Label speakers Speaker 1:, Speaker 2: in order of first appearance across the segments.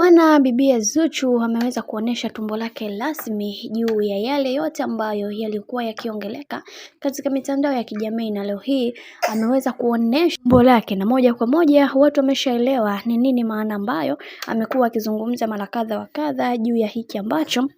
Speaker 1: Bwana bibie Zuchu ameweza kuonesha tumbo lake rasmi juu ya yale yote ambayo yalikuwa yakiongeleka katika mitandao ya kijamii, na leo hii ameweza kuonesha tumbo lake, na moja kwa moja watu wameshaelewa ni nini maana ambayo amekuwa akizungumza mara kadha wa kadha juu ya hiki ambacho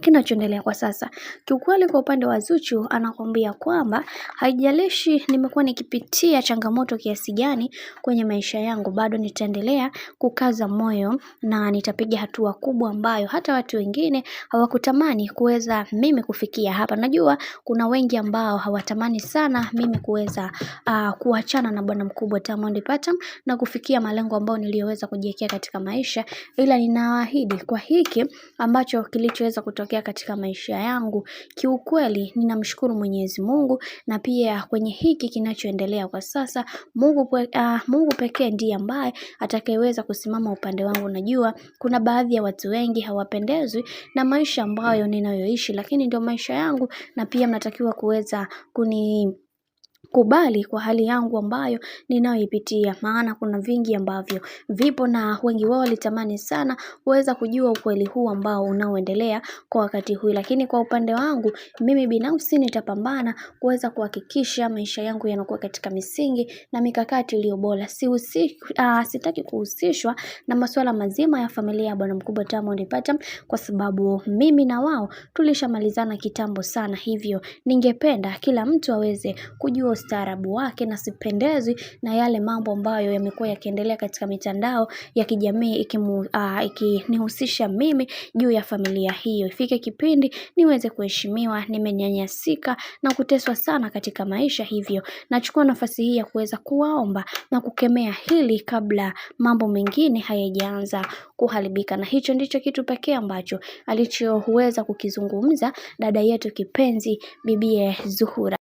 Speaker 1: kinachoendelea kwa sasa. Kiukweli kwa upande wa Zuchu anakuambia kwamba haijalishi nimekuwa nikipitia changamoto kiasi gani kwenye maisha yangu, bado nitaendelea kukaza moyo na nitapiga hatua kubwa ambayo hata watu wengine hawakutamani kuweza mimi kufikia hapa. Najua kuna wengi ambao hawatamani sana mimi kuweza kuachana na bwana mkubwa Diamond Platnumz na kufikia malengo ambayo niliyoweza kujiwekea katika maisha, ila ninaahidi kwa hiki ambacho kilichoweza kutokea katika maisha yangu, kiukweli ninamshukuru Mwenyezi Mungu, na pia kwenye hiki kinachoendelea kwa sasa Mungu pekee ndiye ambaye atakayeweza kusimama upande wangu. Najua kuna baadhi ya watu wengi hawapendezwi na maisha ambayo ninayoishi, lakini ndio maisha yangu, na pia mnatakiwa kuweza kubali kwa hali yangu ambayo ninayoipitia, maana kuna vingi ambavyo vipo na wengi wao walitamani sana kuweza kujua ukweli huu ambao unaoendelea kwa wakati huu. Lakini kwa upande wangu mimi binafsi nitapambana kuweza kuhakikisha maisha yangu yanakuwa katika misingi na mikakati iliyo bora. Sitaki kuhusishwa na masuala mazima ya familia ya bwana mkubwa Diamond Platnumz, kwa sababu mimi na wao tulishamalizana kitambo sana. Hivyo ningependa kila mtu aweze kujua ustaarabu wake, na sipendezwi na yale mambo ambayo yamekuwa yakiendelea katika mitandao ya kijamii ikinihusisha mimi juu ya familia hiyo. Ifike kipindi niweze kuheshimiwa. Nimenyanyasika na kuteswa sana katika maisha, hivyo nachukua nafasi hii ya kuweza kuwaomba na kukemea hili kabla mambo mengine hayajaanza kuharibika. Na hicho ndicho kitu pekee ambacho alichoweza kukizungumza dada yetu kipenzi bibie Zuhura.